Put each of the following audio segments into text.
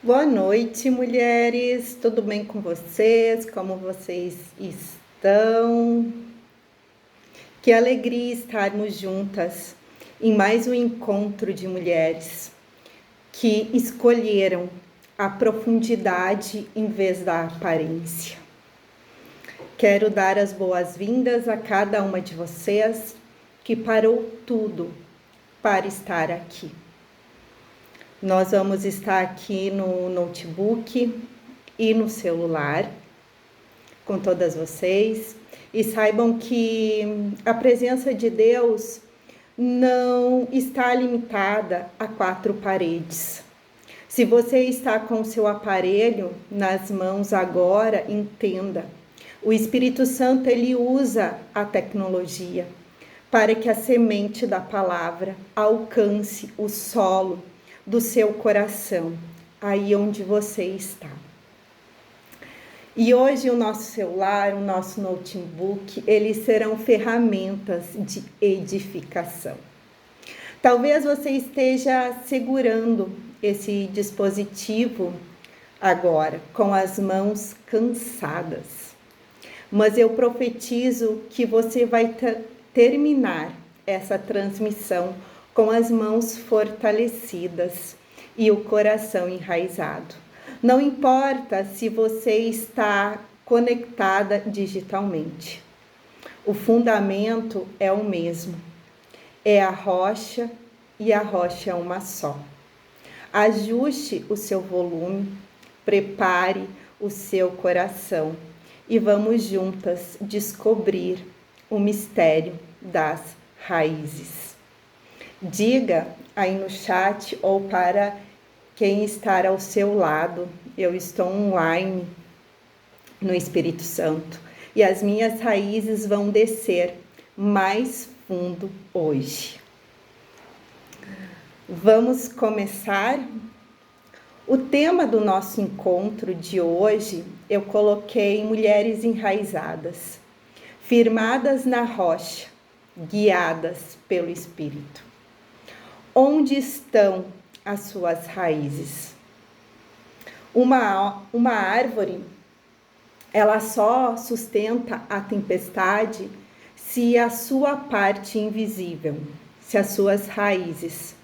Boa noite, mulheres. Tudo bem com vocês? Como vocês estão? Que alegria estarmos juntas em mais um encontro de mulheres que escolheram a profundidade em vez da aparência. Quero dar as boas-vindas a cada uma de vocês que parou tudo para estar aqui. Nós vamos estar aqui no notebook e no celular com todas vocês. E saibam que a presença de Deus não está limitada a 4 paredes. Se você está com o seu aparelho nas mãos agora, entenda. O Espírito Santo, ele usa a tecnologia para que a semente da palavra alcance o solo do seu coração, aí onde você está. E hoje o nosso celular, o nosso notebook, eles serão ferramentas de edificação. Talvez você esteja segurando esse dispositivo agora, com as mãos cansadas. Mas eu profetizo que você vai terminar essa transmissão com as mãos fortalecidas e o coração enraizado. Não importa se você está conectada digitalmente. O fundamento é o mesmo. É a rocha e a rocha é uma só. Ajuste o seu volume, prepare o seu coração e vamos juntas descobrir o mistério das raízes. Diga aí no chat ou para quem está ao seu lado, eu estou online no Espírito Santo e as minhas raízes vão descer mais fundo hoje. Vamos começar? O tema do nosso encontro de hoje eu coloquei mulheres enraizadas, firmadas na rocha, guiadas pelo Espírito. Onde estão as suas raízes? Uma árvore, ela só sustenta a tempestade se a sua parte invisível, se as suas raízes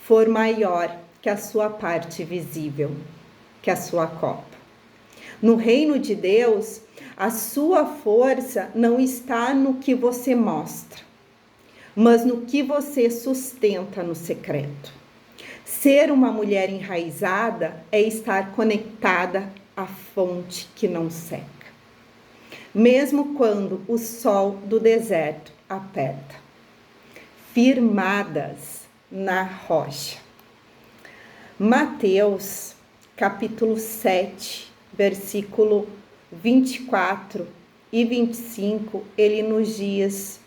for maior que a sua parte visível, que a sua copa. No reino de Deus, a sua força não está no que você mostra, mas no que você sustenta no secreto. Ser uma mulher enraizada é estar conectada à fonte que não seca, mesmo quando o sol do deserto aperta. Firmadas na rocha. Mateus, capítulo 7, versículo 24 e 25, ele nos diz: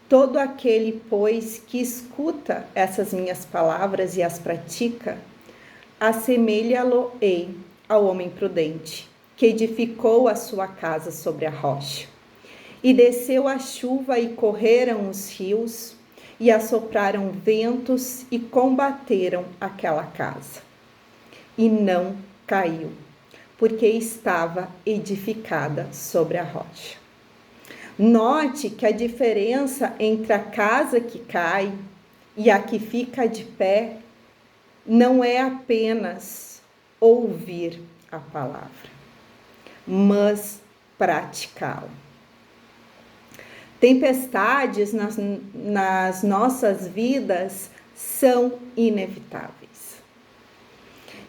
todo aquele, pois, que escuta essas minhas palavras e as pratica, assemelha-lo-ei ao homem prudente, que edificou a sua casa sobre a rocha. E desceu a chuva e correram os rios, e assopraram ventos e combateram aquela casa. E não caiu, porque estava edificada sobre a rocha. Note que a diferença entre a casa que cai e a que fica de pé não é apenas ouvir a palavra, mas praticá-la. Tempestades nas nossas vidas são inevitáveis.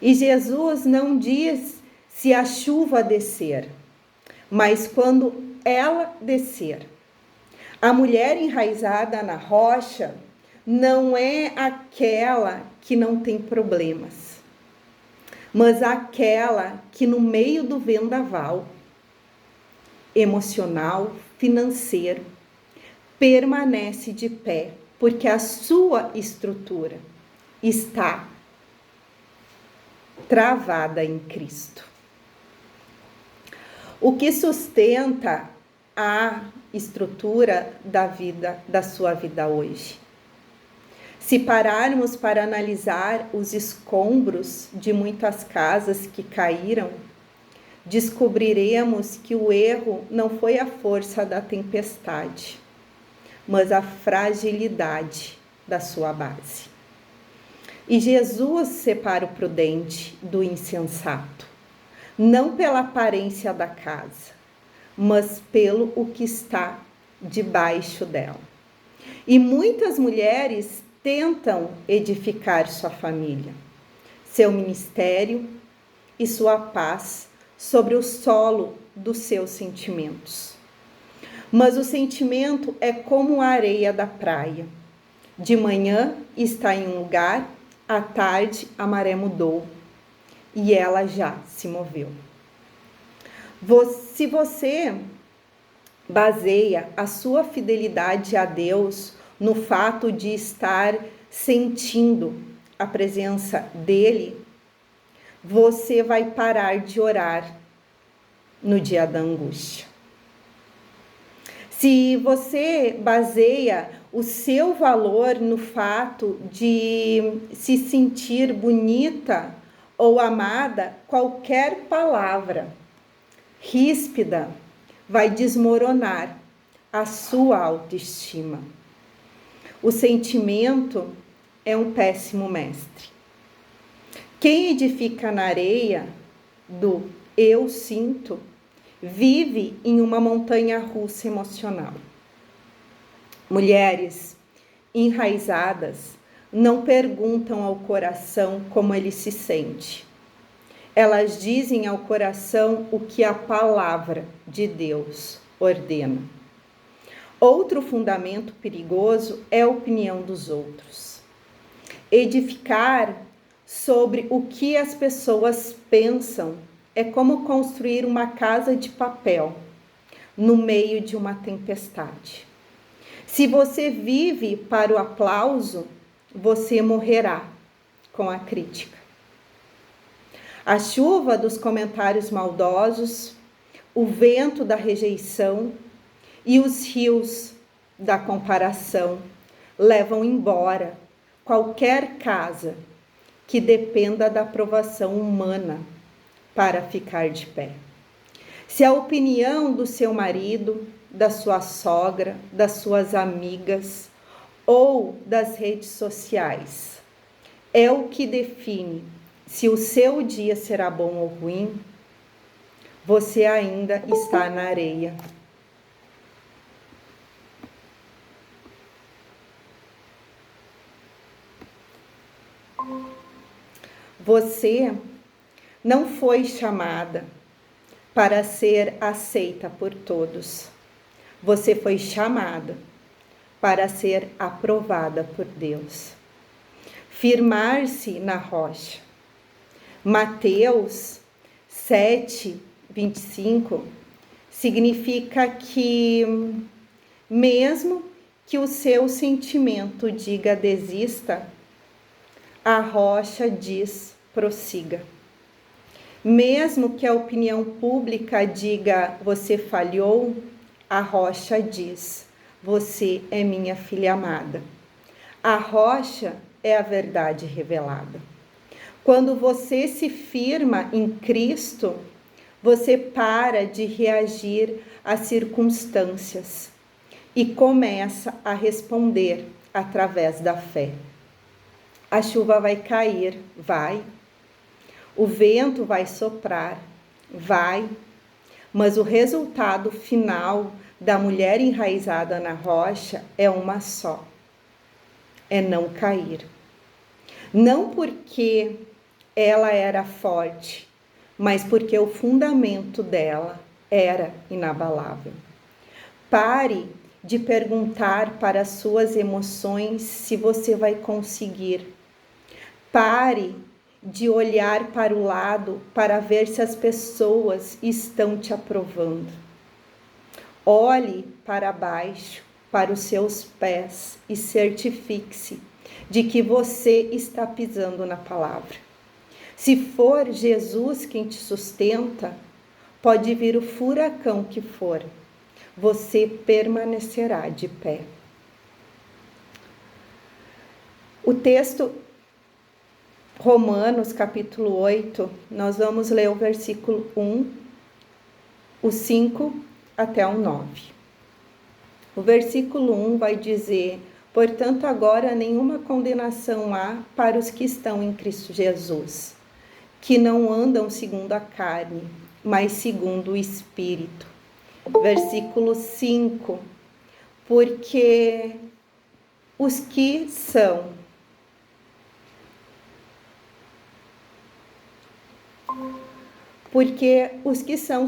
E Jesus não diz se a chuva descer, mas quando ela descer. A mulher enraizada na rocha não é aquela que não tem problemas, mas aquela que no meio do vendaval emocional, financeiro, permanece de pé, porque a sua estrutura está travada em Cristo. O que sustenta a estrutura da sua vida hoje? Se pararmos para analisar os escombros de muitas casas que caíram, descobriremos que o erro não foi a força da tempestade, mas a fragilidade da sua base. E Jesus separa o prudente do insensato, não pela aparência da casa, mas pelo o que está debaixo dela. E muitas mulheres tentam edificar sua família, seu ministério e sua paz sobre o solo dos seus sentimentos. Mas o sentimento é como a areia da praia. De manhã está em um lugar, à tarde a maré mudou e ela já se moveu. Se você baseia a sua fidelidade a Deus no fato de estar sentindo a presença dele, você vai parar de orar no dia da angústia. Se você baseia o seu valor no fato de se sentir bonita ou amada, qualquer palavra ríspida vai desmoronar a sua autoestima. O sentimento é um péssimo mestre. Quem edifica na areia do eu sinto, vive em uma montanha russa emocional. Mulheres enraizadas não perguntam ao coração como ele se sente. Elas dizem ao coração o que a palavra de Deus ordena. Outro fundamento perigoso é a opinião dos outros. Edificar sobre o que as pessoas pensam é como construir uma casa de papel no meio de uma tempestade. Se você vive para o aplauso, você morrerá com a crítica. A chuva dos comentários maldosos, o vento da rejeição e os rios da comparação levam embora qualquer casa que dependa da aprovação humana para ficar de pé. Se a opinião do seu marido, da sua sogra, das suas amigas ou das redes sociais é o que define se o seu dia será bom ou ruim, você ainda está na areia. Você não foi chamada para ser aceita por todos. Você foi chamada para ser aprovada por Deus. Firmar-se na rocha. Mateus 7, 25 significa que mesmo que o seu sentimento diga desista, a rocha diz prossiga. Mesmo que a opinião pública diga você falhou, a rocha diz você é minha filha amada. A rocha é a verdade revelada. Quando você se firma em Cristo, você para de reagir às circunstâncias e começa a responder através da fé. A chuva vai cair, vai. O vento vai soprar, vai. Mas o resultado final da mulher enraizada na rocha é uma só: é não cair. Não porque ela era forte, mas porque o fundamento dela era inabalável. Pare de perguntar para as suas emoções se você vai conseguir. Pare de olhar para o lado para ver se as pessoas estão te aprovando. Olhe para baixo, para os seus pés e certifique-se de que você está pisando na palavra. Se for Jesus quem te sustenta, pode vir o furacão que for, você permanecerá de pé. O texto Romanos, capítulo 8, nós vamos ler o versículo 1, o 5 até o 9. O versículo 1 vai dizer: portanto, agora nenhuma condenação há para os que estão em Cristo Jesus, que não andam segundo a carne, mas segundo o Espírito. Versículo 5, porque os que são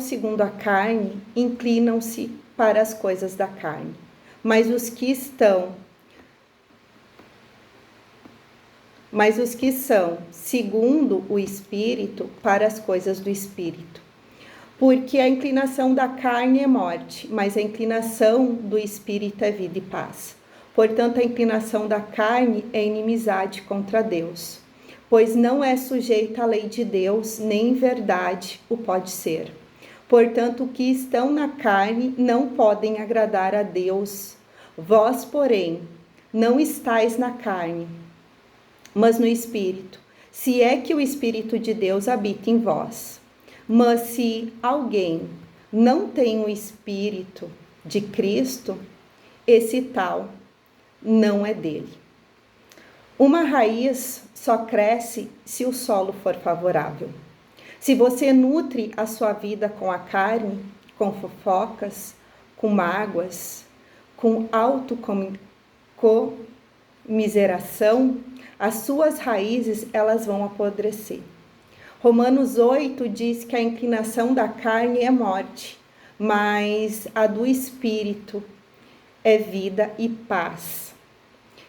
segundo a carne inclinam-se para as coisas da carne, mas os que são segundo o Espírito para as coisas do Espírito. Porque a inclinação da carne é morte, mas a inclinação do Espírito é vida e paz. Portanto, a inclinação da carne é inimizade contra Deus, pois não é sujeita à lei de Deus, nem em verdade o pode ser. Portanto, os que estão na carne não podem agradar a Deus. Vós, porém, não estáis na carne, mas no Espírito, se é que o Espírito de Deus habita em vós. Mas se alguém não tem o Espírito de Cristo, esse tal não é dele. Uma raiz só cresce se o solo for favorável. Se você nutre a sua vida com a carne, com fofocas, com mágoas, com autocomiseração, as suas raízes elas vão apodrecer. Romanos 8 diz que a inclinação da carne é morte, mas a do Espírito é vida e paz.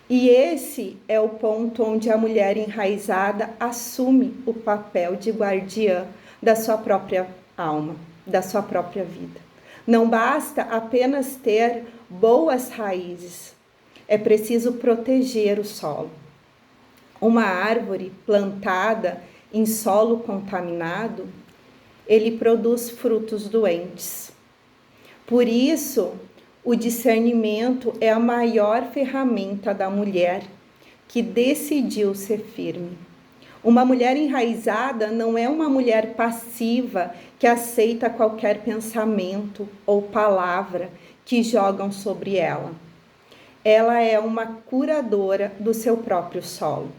E esse é o ponto onde a mulher enraizada assume o papel de guardiã da sua própria alma, da sua própria vida. Não basta apenas ter boas raízes, é preciso proteger o solo. Uma árvore plantada em solo contaminado, ele produz frutos doentes. Por isso, o discernimento é a maior ferramenta da mulher que decidiu ser firme. Uma mulher enraizada não é uma mulher passiva que aceita qualquer pensamento ou palavra que jogam sobre ela. Ela é uma curadora do seu próprio solo.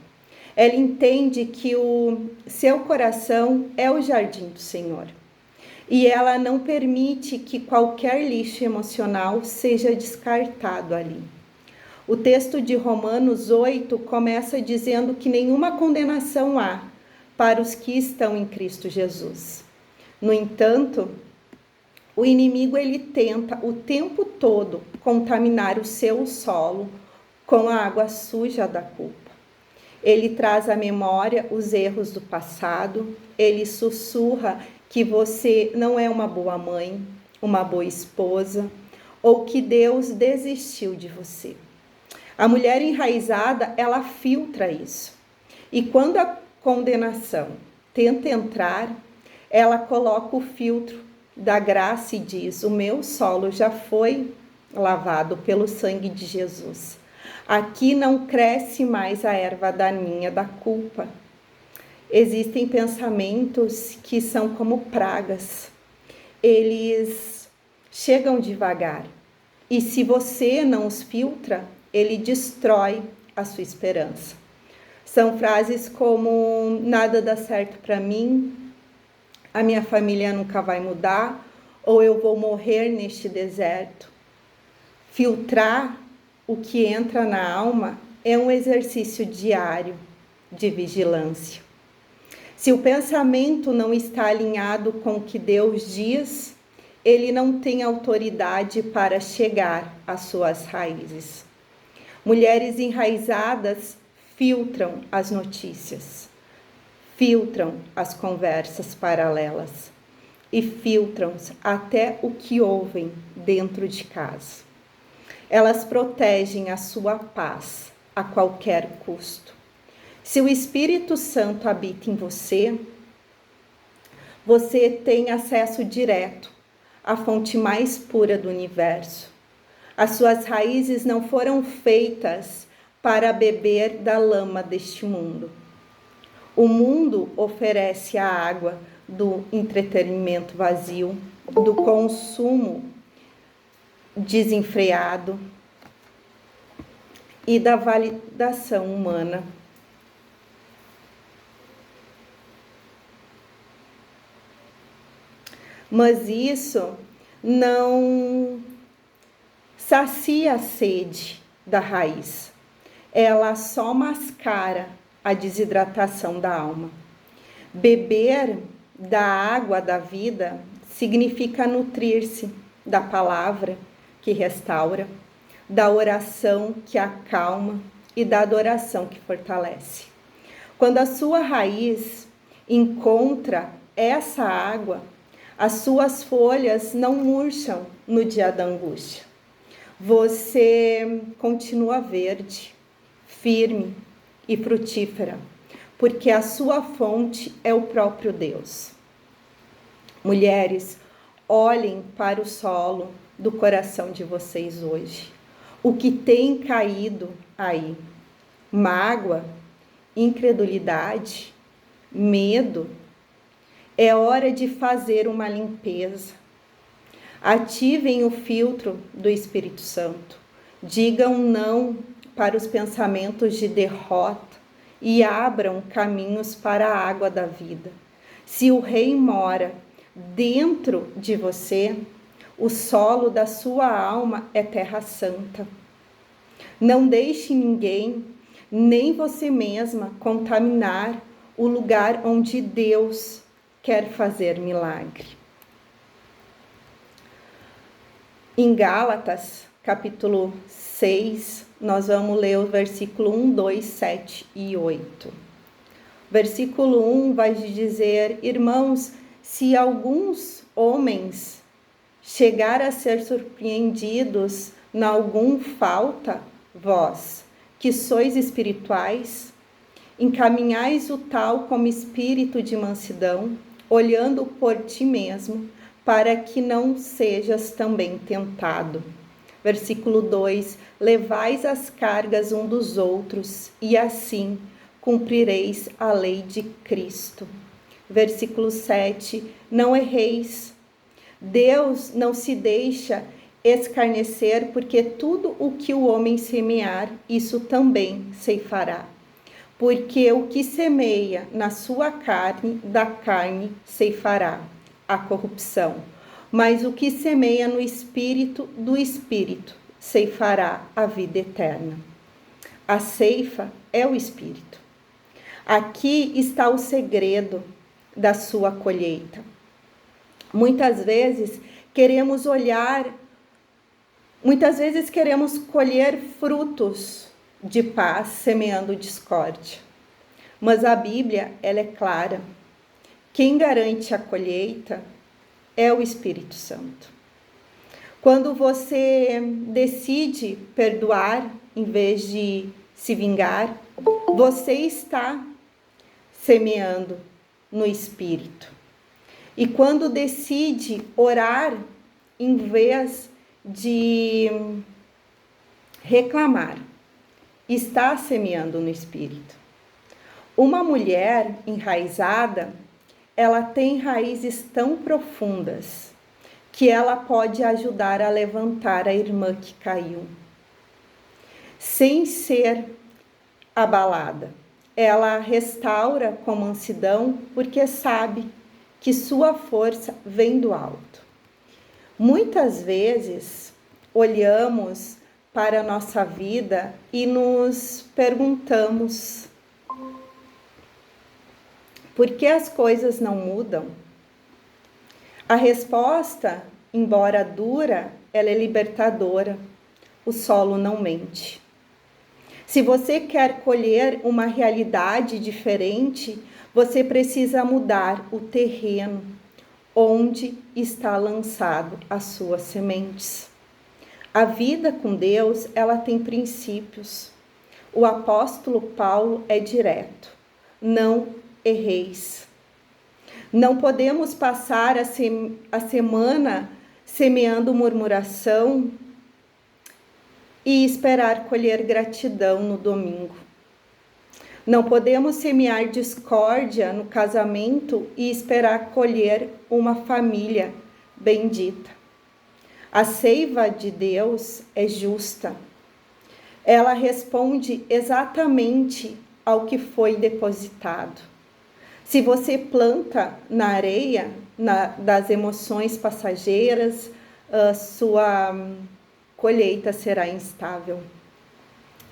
Ela entende que o seu coração é o jardim do Senhor. E ela não permite que qualquer lixo emocional seja descartado ali. O texto de Romanos 8 começa dizendo que nenhuma condenação há para os que estão em Cristo Jesus. No entanto, o inimigo ele tenta o tempo todo contaminar o seu solo com a água suja da culpa. Ele traz à memória os erros do passado, ele sussurra que você não é uma boa mãe, uma boa esposa, ou que Deus desistiu de você. A mulher enraizada, ela filtra isso. E quando a condenação tenta entrar, ela coloca o filtro da graça e diz: o meu solo já foi lavado pelo sangue de Jesus. Aqui não cresce mais a erva daninha da culpa. Existem pensamentos que são como pragas. Eles chegam devagar. E se você não os filtra, ele destrói a sua esperança. São frases como: nada dá certo para mim, a minha família nunca vai mudar, ou eu vou morrer neste deserto. Filtrar o que entra na alma é um exercício diário de vigilância. Se o pensamento não está alinhado com o que Deus diz, ele não tem autoridade para chegar às suas raízes. Mulheres enraizadas filtram as notícias, filtram as conversas paralelas e filtram até o que ouvem dentro de casa. Elas protegem a sua paz a qualquer custo. Se o Espírito Santo habita em você, você tem acesso direto à fonte mais pura do universo. As suas raízes não foram feitas para beber da lama deste mundo. O mundo oferece a água do entretenimento vazio, do consumo desenfreado e da validação humana. Mas isso não sacia a sede da raiz. Ela só mascara a desidratação da alma. Beber da água da vida significa nutrir-se da palavra que restaura, da oração que acalma e da adoração que fortalece. Quando a sua raiz encontra essa água, as suas folhas não murcham no dia da angústia. Você continua verde, firme e frutífera, porque a sua fonte é o próprio Deus. Mulheres, olhem para o solo do coração de vocês hoje. O que tem caído aí? Mágoa, incredulidade, medo? É hora de fazer uma limpeza. Ativem o filtro do Espírito Santo. Digam não para os pensamentos de derrota e abram caminhos para a água da vida. Se o Rei mora dentro de você, o solo da sua alma é terra santa. Não deixe ninguém, nem você mesma, contaminar o lugar onde Deus quer fazer milagre. Em Gálatas, capítulo 6, nós vamos ler o versículo 1, 2, 7 e 8. Versículo 1 vai dizer: irmãos, se alguns homens chegar a ser surpreendidos em algum falta, vós, que sois espirituais, encaminhais o tal como espírito de mansidão, olhando por ti mesmo, para que não sejas também tentado. Versículo 2: levais as cargas um dos outros, e assim cumprireis a lei de Cristo. Versículo 7: não erreis. Deus não se deixa escarnecer, porque tudo o que o homem semear, isso também ceifará. Porque o que semeia na sua carne, da carne ceifará a corrupção. Mas o que semeia no espírito, do espírito ceifará a vida eterna. A ceifa é o espírito. Aqui está o segredo da sua colheita. Muitas vezes queremos colher frutos de paz semeando discórdia. Mas a Bíblia, ela é clara. Quem garante a colheita é o Espírito Santo. Quando você decide perdoar em vez de se vingar, você está semeando no Espírito. E quando decide orar em vez de reclamar, está semeando no Espírito. Uma mulher enraizada, ela tem raízes tão profundas que ela pode ajudar a levantar a irmã que caiu, sem ser abalada. Ela restaura com mansidão, porque sabe que sua força vem do alto. Muitas vezes olhamos para a nossa vida e nos perguntamos: por que as coisas não mudam? A resposta, embora dura, ela é libertadora. O solo não mente. Se você quer colher uma realidade diferente, você precisa mudar o terreno onde está lançado as suas sementes. A vida com Deus, ela tem princípios. O apóstolo Paulo é direto: não erreis. Não podemos passar a semana semeando murmuração e esperar colher gratidão no domingo. Não podemos semear discórdia no casamento e esperar colher uma família bendita. A seiva de Deus é justa. Ela responde exatamente ao que foi depositado. Se você planta na areia das emoções passageiras, sua colheita será instável.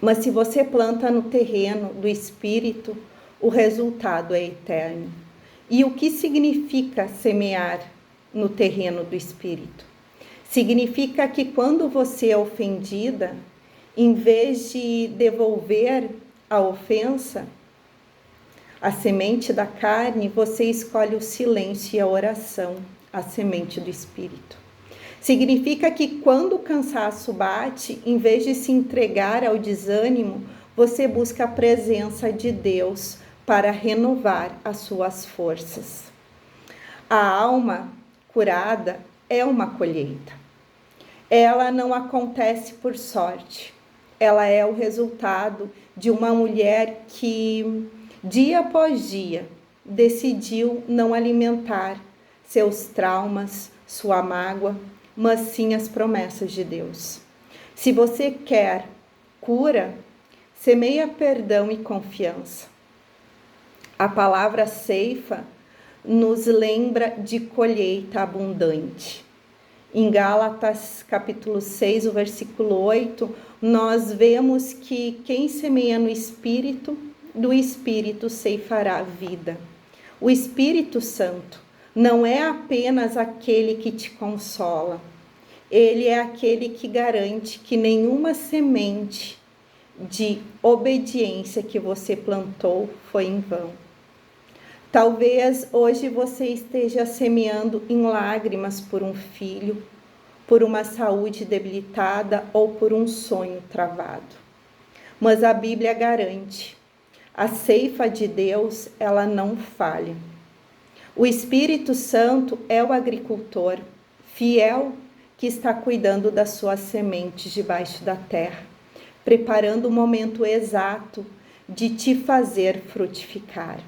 Mas se você planta no terreno do Espírito, o resultado é eterno. E o que significa semear no terreno do Espírito? Significa que quando você é ofendida, em vez de devolver a ofensa, a semente da carne, você escolhe o silêncio e a oração, a semente do Espírito. Significa que quando o cansaço bate, em vez de se entregar ao desânimo, você busca a presença de Deus para renovar as suas forças. A alma curada é uma colheita. Ela não acontece por sorte. Ela é o resultado de uma mulher que, dia após dia, decidiu não alimentar seus traumas, sua mágoa, mas sim as promessas de Deus. Se você quer cura, semeia perdão e confiança. A palavra ceifa nos lembra de colheita abundante. Em Gálatas, capítulo 6, o versículo 8, nós vemos que quem semeia no Espírito, do Espírito ceifará a vida. O Espírito Santo não é apenas aquele que te consola, ele é aquele que garante que nenhuma semente de obediência que você plantou foi em vão. Talvez hoje você esteja semeando em lágrimas por um filho, por uma saúde debilitada ou por um sonho travado. Mas a Bíblia garante, a ceifa de Deus, ela não falha. O Espírito Santo é o agricultor fiel que está cuidando das suas sementes debaixo da terra, preparando o momento exato de te fazer frutificar.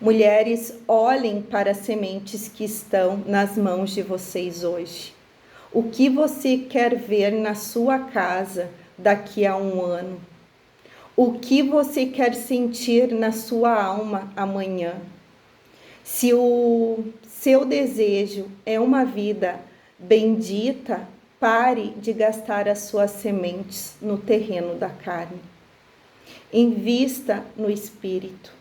Mulheres, olhem para as sementes que estão nas mãos de vocês hoje. O que você quer ver na sua casa daqui a um ano? O que você quer sentir na sua alma amanhã? Se o seu desejo é uma vida bendita, pare de gastar as suas sementes no terreno da carne. Invista no Espírito.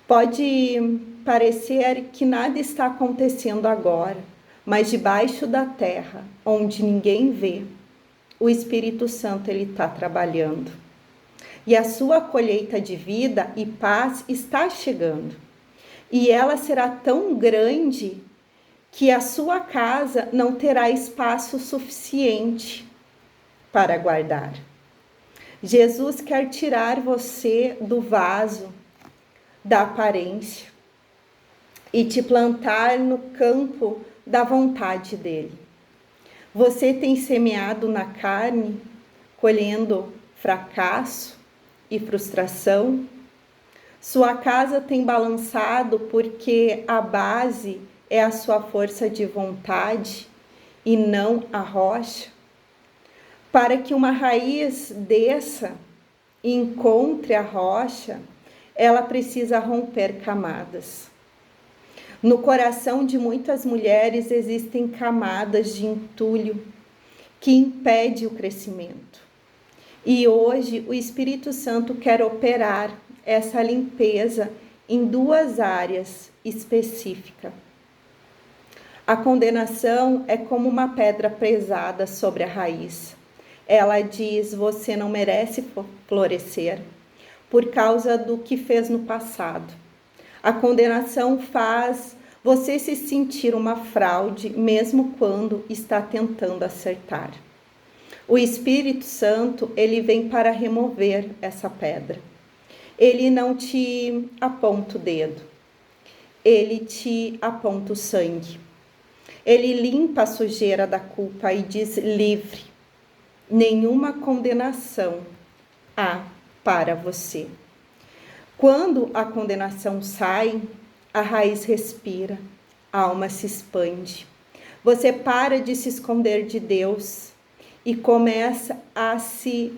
Pode parecer que nada está acontecendo agora, mas debaixo da terra, onde ninguém vê, o Espírito Santo ele está trabalhando. E a sua colheita de vida e paz está chegando. E ela será tão grande que a sua casa não terá espaço suficiente para guardar. Jesus quer tirar você do vaso da aparência e te plantar no campo da vontade dele. Você tem semeado na carne, colhendo fracasso e frustração. Sua casa tem balançado porque a base é a sua força de vontade e não a rocha. Para que uma raiz desça e encontre a rocha, ela precisa romper camadas. No coração de muitas mulheres existem camadas de entulho que impedem o crescimento. E hoje o Espírito Santo quer operar essa limpeza em duas áreas específicas. A condenação é como uma pedra pesada sobre a raiz. Ela diz: você não merece florescer por causa do que fez no passado. A condenação faz você se sentir uma fraude, mesmo quando está tentando acertar. O Espírito Santo, ele vem para remover essa pedra. Ele não te aponta o dedo, ele te aponta o sangue. Ele limpa a sujeira da culpa e diz: livre. nenhuma condenação há para você. Quando a condenação sai, a raiz respira, a alma se expande. Você para de se esconder de Deus e começa a se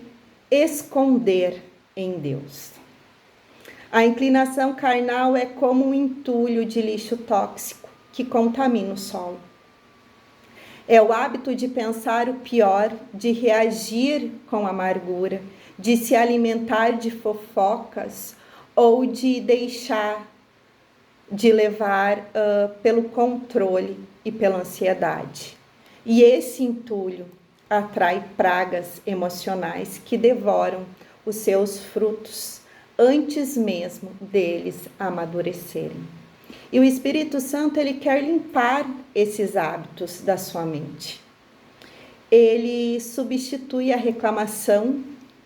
esconder em Deus. A inclinação carnal é como um entulho de lixo tóxico que contamina o solo. É o hábito de pensar o pior, de reagir com amargura, de se alimentar de fofocas ou de deixar de levar pelo controle e pela ansiedade. E esse entulho atrai pragas emocionais que devoram os seus frutos antes mesmo deles amadurecerem. E o Espírito Santo, ele quer limpar esses hábitos da sua mente. Ele substitui a reclamação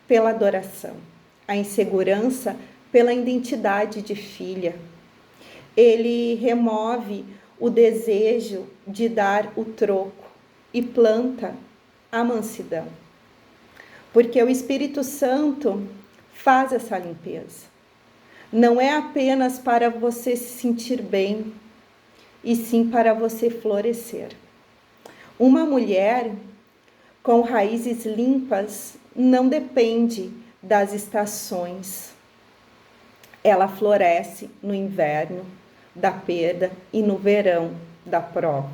pela adoração, a insegurança pela identidade de filha. Ele remove o desejo de dar o troco e planta a mansidão. Porque o Espírito Santo faz essa limpeza. Não é apenas para você se sentir bem, e sim para você florescer. Uma mulher com raízes limpas não depende das estações. Ela floresce no inverno da perda e no verão da prova.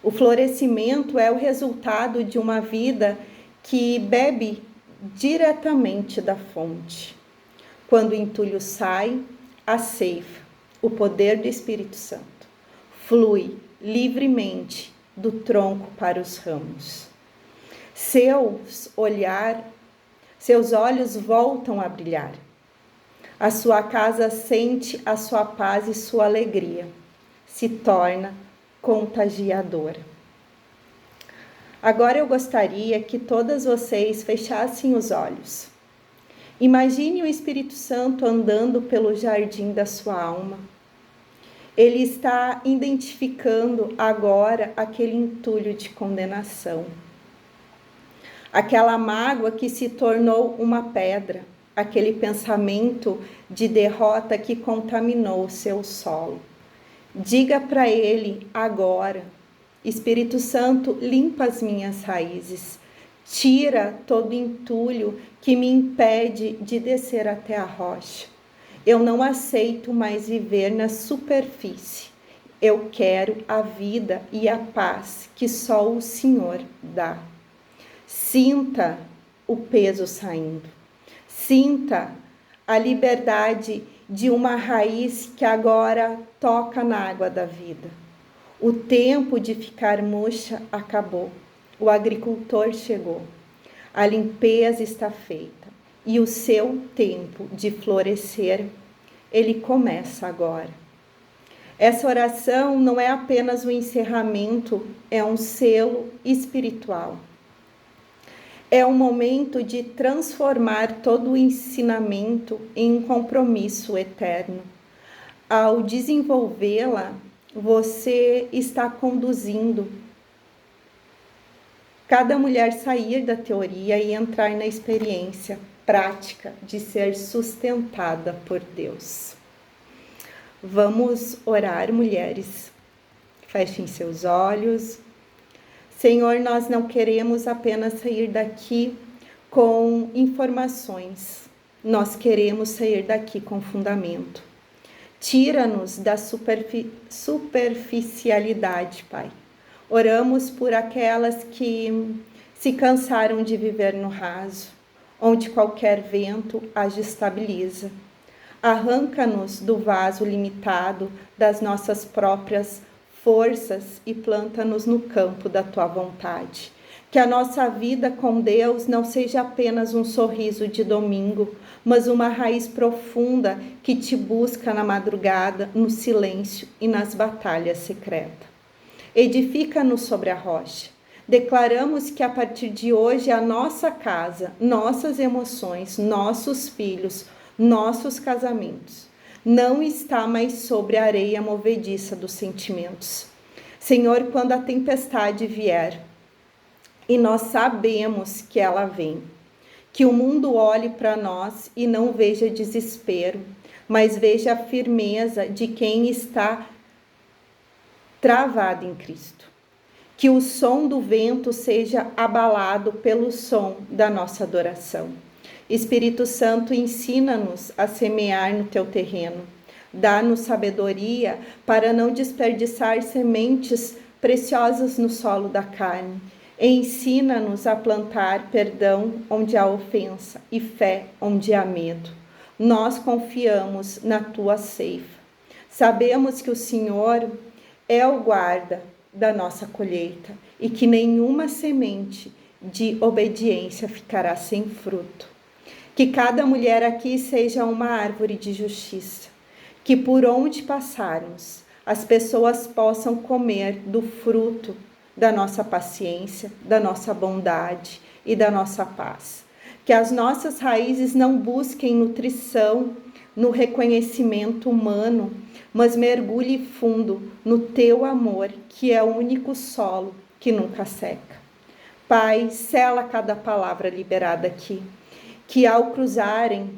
O florescimento é o resultado de uma vida que bebe diretamente da fonte. Quando o entulho sai, a seiva, o poder do Espírito Santo, flui livremente do tronco para os ramos. Seus olhos voltam a brilhar. A sua casa sente a sua paz e sua alegria. Se torna contagiadora. Agora eu gostaria que todas vocês fechassem os olhos. Imagine o Espírito Santo andando pelo jardim da sua alma. Ele está identificando agora aquele entulho de condenação. Aquela mágoa que se tornou uma pedra. Aquele pensamento de derrota que contaminou o seu solo. Diga para ele agora: Espírito Santo, limpa as minhas raízes. Tira todo entulho que me impede de descer até a rocha. Eu não aceito mais viver na superfície. Eu quero a vida e a paz que só o Senhor dá. Sinta o peso saindo. Sinta a liberdade de uma raiz que agora toca na água da vida. O tempo de ficar murcha acabou. O agricultor chegou. A limpeza está feita. E o seu tempo de florescer, ele começa agora. Essa oração não é apenas um encerramento, é um selo espiritual. É um momento de transformar todo o ensinamento em um compromisso eterno. Ao desenvolvê-la, você está conduzindo cada mulher sair da teoria e entrar na experiência prática de ser sustentada por Deus. Vamos orar, mulheres. Fechem seus olhos. Senhor, nós não queremos apenas sair daqui com informações. Nós queremos sair daqui com fundamento. Tira-nos da superficialidade, Pai. Oramos por aquelas que se cansaram de viver no raso, onde qualquer vento as estabiliza. Arranca-nos do vaso limitado das nossas próprias forças e planta-nos no campo da Tua vontade. Que a nossa vida com Deus não seja apenas um sorriso de domingo, mas uma raiz profunda que Te busca na madrugada, no silêncio e nas batalhas secretas. Edifica-nos sobre a rocha. Declaramos que a partir de hoje a nossa casa, nossas emoções, nossos filhos, nossos casamentos, não está mais sobre a areia movediça dos sentimentos. Senhor, quando a tempestade vier, e nós sabemos que ela vem. Que o mundo olhe para nós e não veja desespero, mas veja a firmeza de quem está travado em Cristo. Que o som do vento seja abalado pelo som da nossa adoração. Espírito Santo, ensina-nos a semear no teu terreno. Dá-nos sabedoria para não desperdiçar sementes preciosas no solo da carne. Ensina-nos a plantar perdão onde há ofensa e fé onde há medo. Nós confiamos na tua ceifa. Sabemos que o Senhor é o guarda da nossa colheita e que nenhuma semente de obediência ficará sem fruto. Que cada mulher aqui seja uma árvore de justiça, que por onde passarmos as pessoas possam comer do fruto da nossa paciência, da nossa bondade e da nossa paz. Que as nossas raízes não busquem nutrição no reconhecimento humano, mas mergulhe fundo no teu amor, que é o único solo que nunca seca. Pai, sela cada palavra liberada aqui, que ao cruzarem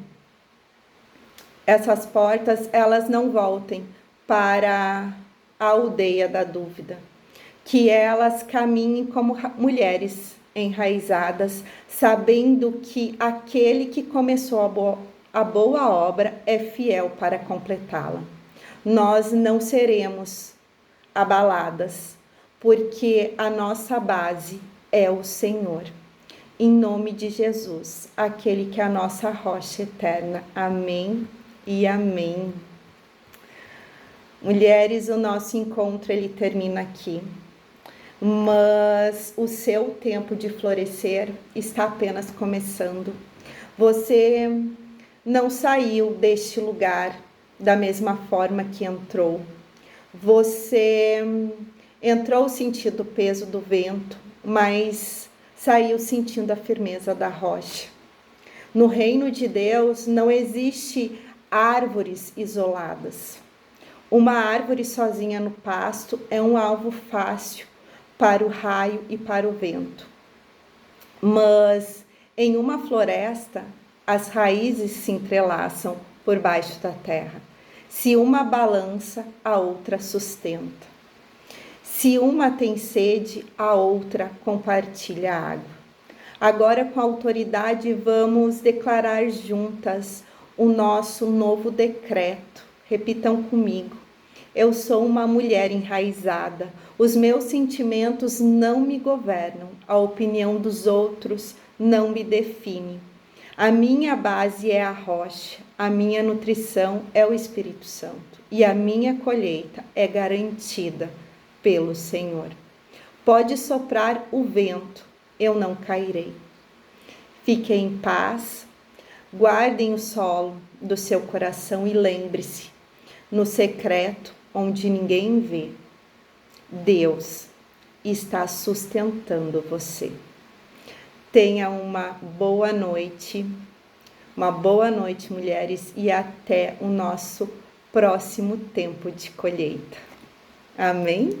essas portas, elas não voltem para a aldeia da dúvida, que elas caminhem como mulheres enraizadas, sabendo que aquele que começou a boa obra é fiel para completá-la. Nós não seremos abaladas, porque a nossa base é o Senhor. Em nome de Jesus, aquele que é a nossa rocha eterna. Amém e amém. Mulheres, o nosso encontro ele termina aqui, mas o seu tempo de florescer está apenas começando. Você não saiu deste lugar da mesma forma que entrou. Você entrou sentindo o peso do vento, mas saiu sentindo a firmeza da rocha. No reino de Deus não existe árvores isoladas. Uma árvore sozinha no pasto é um alvo fácil para o raio e para o vento. Mas em uma floresta, as raízes se entrelaçam por baixo da terra. Se uma balança, a outra sustenta. Se uma tem sede, a outra compartilha a água. Agora, com autoridade, vamos declarar juntas o nosso novo decreto. Repitam comigo. Eu sou uma mulher enraizada. Os meus sentimentos não me governam. A opinião dos outros não me define. A minha base é a rocha. A minha nutrição é o Espírito Santo. E a minha colheita é garantida pelo Senhor. Pode soprar o vento, eu não cairei. Fiquem em paz, guardem o solo do seu coração e lembre-se, no secreto onde ninguém vê, Deus está sustentando você. Tenha uma boa noite, mulheres, e até o nosso próximo tempo de colheita. Amém?